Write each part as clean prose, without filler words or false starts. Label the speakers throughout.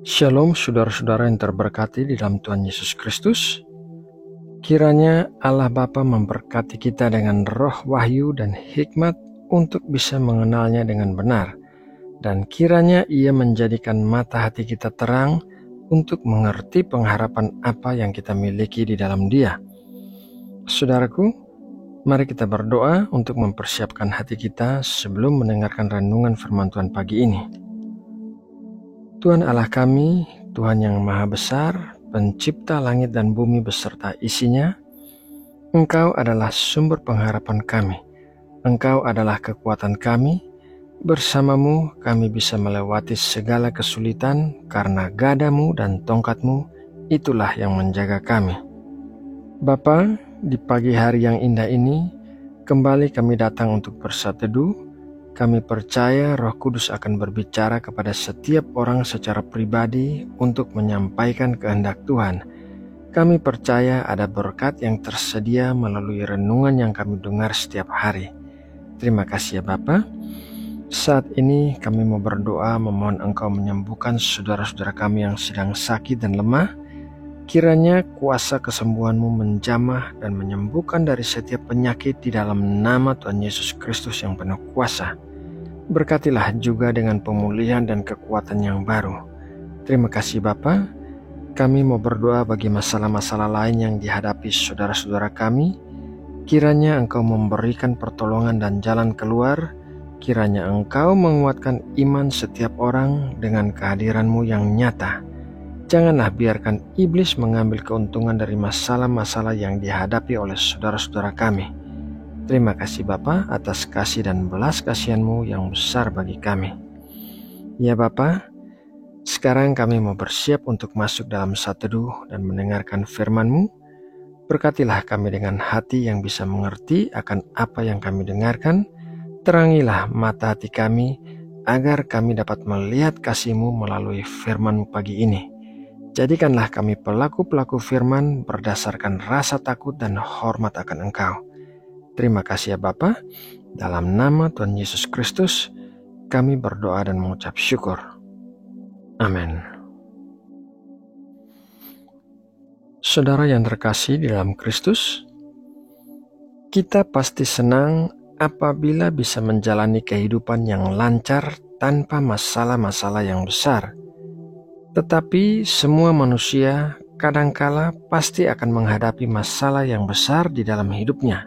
Speaker 1: Shalom saudara-saudara yang terberkati di dalam Tuhan Yesus Kristus. Kiranya Allah Bapa memberkati kita dengan roh wahyu dan hikmat untuk bisa mengenalnya dengan benar. Dan kiranya Ia menjadikan mata hati kita terang untuk mengerti pengharapan apa yang kita miliki di dalam Dia. Saudaraku, mari kita berdoa untuk mempersiapkan hati kita sebelum mendengarkan renungan firman Tuhan pagi ini. Tuhan Allah kami, Tuhan yang Maha Besar, Pencipta langit dan bumi beserta isinya, Engkau adalah sumber pengharapan kami. Engkau adalah kekuatan kami. Bersamamu kami bisa melewati segala kesulitan karena gadamu dan tongkatmu, itulah yang menjaga kami. Bapa, di pagi hari yang indah ini, kembali kami datang untuk bersatu. Kami percaya Roh Kudus akan berbicara kepada setiap orang secara pribadi untuk menyampaikan kehendak Tuhan. Kami percaya ada berkat yang tersedia melalui renungan yang kami dengar setiap hari. Terima kasih ya Bapa. Saat ini kami mau berdoa memohon Engkau menyembuhkan saudara-saudara kami yang sedang sakit dan lemah. Kiranya kuasa kesembuhan-Mu menjamah dan menyembuhkan dari setiap penyakit di dalam nama Tuhan Yesus Kristus yang penuh kuasa. Berkatilah juga dengan pemulihan dan kekuatan yang baru. Terima kasih Bapa. Kami mau berdoa bagi masalah-masalah lain yang dihadapi saudara-saudara kami. Kiranya Engkau memberikan pertolongan dan jalan keluar. Kiranya Engkau menguatkan iman setiap orang dengan kehadiran-Mu yang nyata. Janganlah biarkan iblis mengambil keuntungan dari masalah-masalah yang dihadapi oleh saudara-saudara kami. Terima kasih Bapa atas kasih dan belas kasihan-Mu yang besar bagi kami. Ya Bapa, sekarang kami mau bersiap untuk masuk dalam sateduh dan mendengarkan firman-Mu. Berkatilah kami dengan hati yang bisa mengerti akan apa yang kami dengarkan. Terangilah mata hati kami agar kami dapat melihat kasih-Mu melalui firman-Mu pagi ini. Jadikanlah kami pelaku-pelaku firman berdasarkan rasa takut dan hormat akan Engkau. Terima kasih ya Bapa. Dalam nama Tuhan Yesus Kristus, kami berdoa dan mengucap syukur. Amin. Saudara yang terkasih di dalam Kristus, kita pasti senang apabila bisa menjalani kehidupan yang lancar tanpa masalah-masalah yang besar. Tetapi semua manusia kadangkala pasti akan menghadapi masalah yang besar di dalam hidupnya.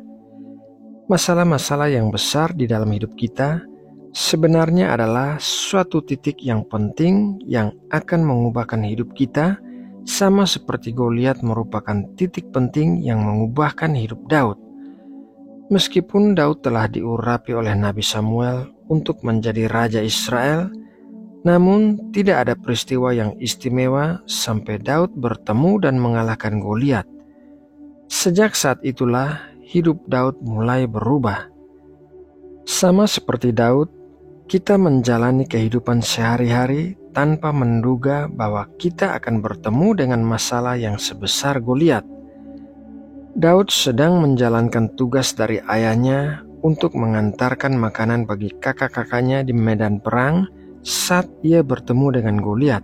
Speaker 1: Masalah-masalah yang besar di dalam hidup kita sebenarnya adalah suatu titik yang penting yang akan mengubahkan hidup kita, sama seperti Goliat merupakan titik penting yang mengubahkan hidup Daud. Meskipun Daud telah diurapi oleh Nabi Samuel untuk menjadi Raja Israel, namun tidak ada peristiwa yang istimewa sampai Daud bertemu dan mengalahkan Goliat. Sejak saat itulah hidup Daud mulai berubah. Sama seperti Daud, kita menjalani kehidupan sehari-hari tanpa menduga bahwa kita akan bertemu dengan masalah yang sebesar Goliat. Daud sedang menjalankan tugas dari ayahnya untuk mengantarkan makanan bagi kakak-kakaknya di medan perang saat ia bertemu dengan Goliat.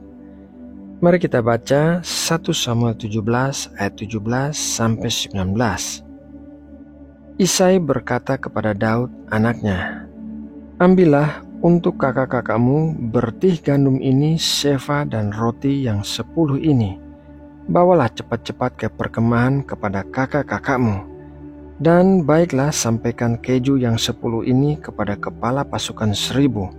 Speaker 1: Mari kita baca 1 Samuel 17 ayat 17 sampai 19. Isai berkata kepada Daud anaknya, "Ambillah untuk kakak-kakakmu bertih gandum ini sefa dan roti yang 10 ini. Bawalah cepat-cepat ke perkemahan kepada kakak-kakakmu. Dan baiklah sampaikan keju yang 10 ini kepada kepala pasukan 1000.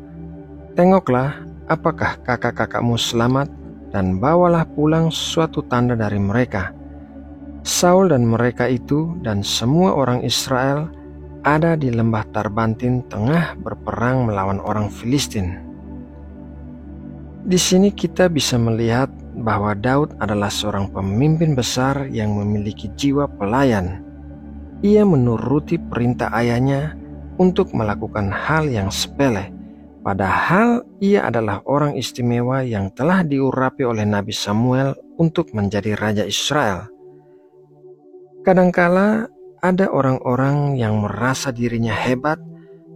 Speaker 1: Tengoklah apakah kakak-kakakmu selamat, dan bawalah pulang suatu tanda dari mereka." Saul dan mereka itu dan semua orang Israel ada di lembah Tarbantin tengah berperang melawan orang Filistin. Di sini kita bisa melihat bahwa Daud adalah seorang pemimpin besar yang memiliki jiwa pelayan. Ia menuruti perintah ayahnya untuk melakukan hal yang sepele, padahal ia adalah orang istimewa yang telah diurapi oleh Nabi Samuel untuk menjadi Raja Israel. Kadangkala ada orang-orang yang merasa dirinya hebat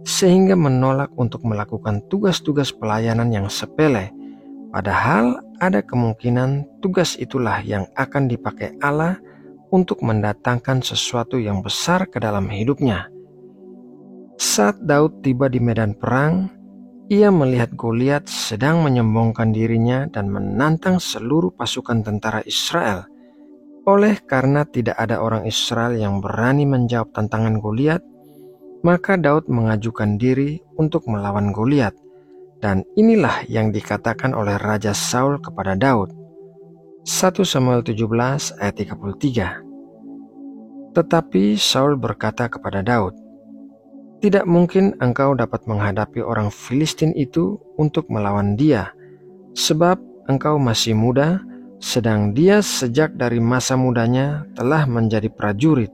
Speaker 1: sehingga menolak untuk melakukan tugas-tugas pelayanan yang sepele, padahal ada kemungkinan tugas itulah yang akan dipakai Allah untuk mendatangkan sesuatu yang besar ke dalam hidupnya. Saat Daud tiba di medan perang, ia melihat Goliat sedang menyombongkan dirinya dan menantang seluruh pasukan tentara Israel. Oleh karena tidak ada orang Israel yang berani menjawab tantangan Goliat, maka Daud mengajukan diri untuk melawan Goliat. Dan inilah yang dikatakan oleh Raja Saul kepada Daud. 1 Samuel 17 ayat 33. Tetapi Saul berkata kepada Daud, "Tidak mungkin engkau dapat menghadapi orang Filistin itu untuk melawan dia, sebab engkau masih muda, sedang dia sejak dari masa mudanya telah menjadi prajurit."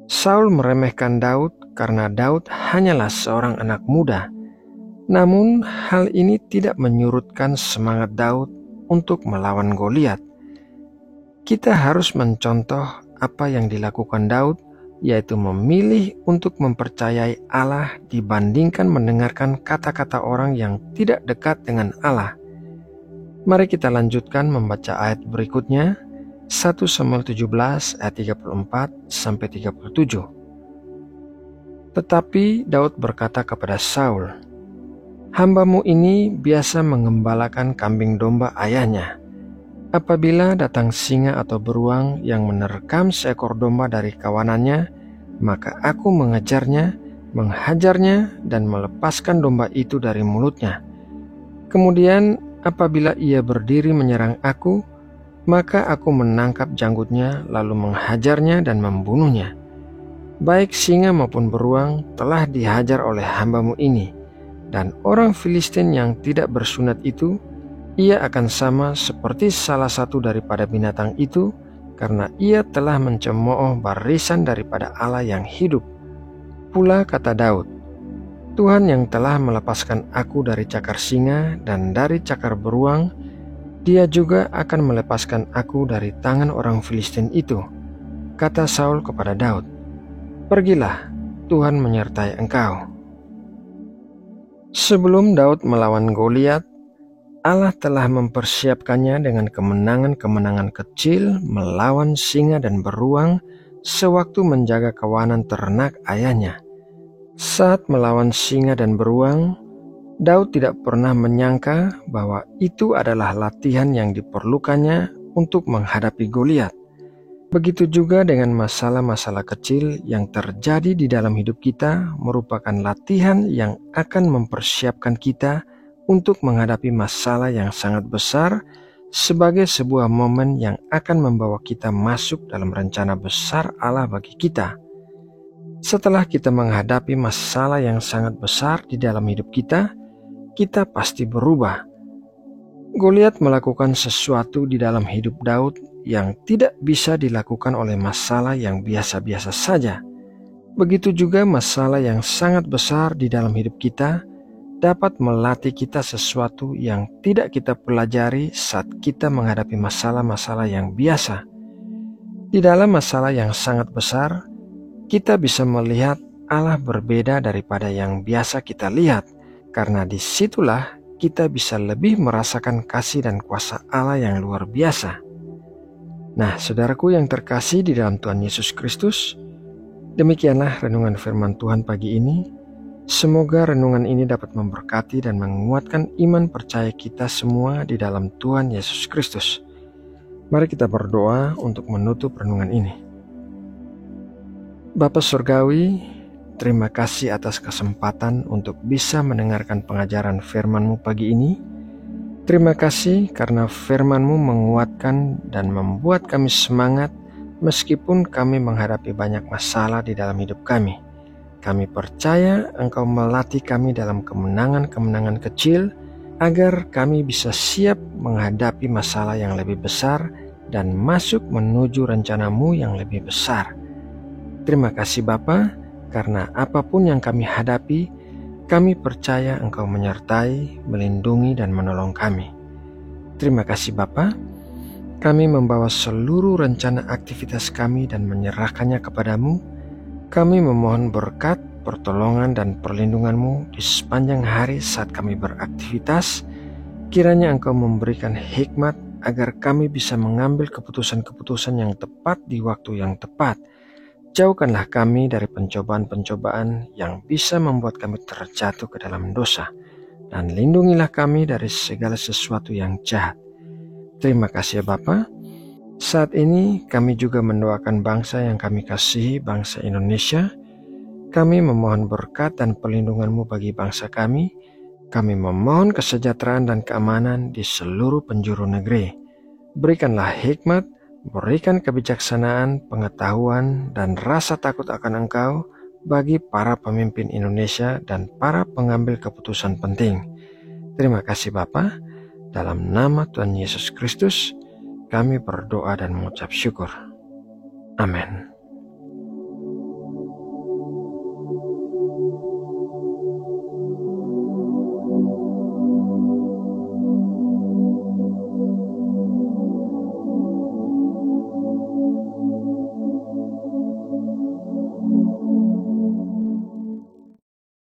Speaker 1: Saul meremehkan Daud karena Daud hanyalah seorang anak muda. Namun hal ini tidak menyurutkan semangat Daud untuk melawan Goliat. Kita harus mencontoh apa yang dilakukan Daud, yaitu memilih untuk mempercayai Allah dibandingkan mendengarkan kata-kata orang yang tidak dekat dengan Allah. Mari kita lanjutkan membaca ayat berikutnya, 1 Samuel 17 ayat 34-37. Tetapi Daud berkata kepada Saul, "Hambamu ini biasa mengembalakan kambing domba ayahnya. Apabila datang singa atau beruang yang menerkam seekor domba dari kawanannya, maka aku mengejarnya, menghajarnya, dan melepaskan domba itu dari mulutnya. Kemudian apabila ia berdiri menyerang aku, maka aku menangkap janggutnya lalu menghajarnya dan membunuhnya. Baik singa maupun beruang telah dihajar oleh hambamu ini, dan orang Filistin yang tidak bersunat itu, ia akan sama seperti salah satu daripada binatang itu, karena ia telah mencemooh barisan daripada Allah yang hidup." Pula kata Daud, "Tuhan yang telah melepaskan aku dari cakar singa dan dari cakar beruang, Dia juga akan melepaskan aku dari tangan orang Filistin itu." Kata Saul kepada Daud, "Pergilah, Tuhan menyertai engkau." Sebelum Daud melawan Goliat, Allah telah mempersiapkannya dengan kemenangan-kemenangan kecil melawan singa dan beruang sewaktu menjaga kawanan ternak ayahnya. Saat melawan singa dan beruang, Daud tidak pernah menyangka bahwa itu adalah latihan yang diperlukannya untuk menghadapi Goliat. Begitu juga dengan masalah-masalah kecil yang terjadi di dalam hidup kita merupakan latihan yang akan mempersiapkan kita untuk menghadapi masalah yang sangat besar sebagai sebuah momen yang akan membawa kita masuk dalam rencana besar Allah bagi kita. Setelah kita menghadapi masalah yang sangat besar di dalam hidup kita pasti berubah. Goliat melakukan sesuatu di dalam hidup Daud yang tidak bisa dilakukan oleh masalah yang biasa-biasa saja. Begitu juga masalah yang sangat besar di dalam hidup kita dapat melatih kita sesuatu yang tidak kita pelajari saat kita menghadapi masalah-masalah yang biasa. Di dalam masalah yang sangat besar, kita bisa melihat Allah berbeda daripada yang biasa kita lihat, karena disitulah kita bisa lebih merasakan kasih dan kuasa Allah yang luar biasa. Nah, saudaraku yang terkasih di dalam Tuhan Yesus Kristus, demikianlah renungan firman Tuhan pagi ini. Semoga renungan ini dapat memberkati dan menguatkan iman percaya kita semua di dalam Tuhan Yesus Kristus. Mari kita berdoa untuk menutup renungan ini. Bapa Surgawi, terima kasih atas kesempatan untuk bisa mendengarkan pengajaran firman-Mu pagi ini. Terima kasih karena firman-Mu menguatkan dan membuat kami semangat meskipun kami menghadapi banyak masalah di dalam hidup kami. Kami percaya Engkau melatih kami dalam kemenangan-kemenangan kecil agar kami bisa siap menghadapi masalah yang lebih besar dan masuk menuju rencana-Mu yang lebih besar. Terima kasih Bapa, karena apapun yang kami hadapi, kami percaya Engkau menyertai, melindungi, dan menolong kami. Terima kasih Bapa. Kami membawa seluruh rencana aktivitas kami dan menyerahkannya kepadamu. Kami memohon berkat, pertolongan, dan perlindungan-Mu di sepanjang hari saat kami beraktivitas. Kiranya Engkau memberikan hikmat agar kami bisa mengambil keputusan-keputusan yang tepat di waktu yang tepat. Jauhkanlah kami dari pencobaan-pencobaan yang bisa membuat kami terjatuh ke dalam dosa. Dan lindungilah kami dari segala sesuatu yang jahat. Terima kasih ya Bapa. Saat ini kami juga mendoakan bangsa yang kami kasihi, bangsa Indonesia. Kami memohon berkat dan perlindungan-Mu bagi bangsa kami. Kami memohon kesejahteraan dan keamanan di seluruh penjuru negeri. Berikanlah hikmat, berikan kebijaksanaan, pengetahuan, dan rasa takut akan Engkau bagi para pemimpin Indonesia dan para pengambil keputusan penting. Terima kasih Bapa. Dalam nama Tuhan Yesus Kristus, kami berdoa dan mengucap syukur. Amin.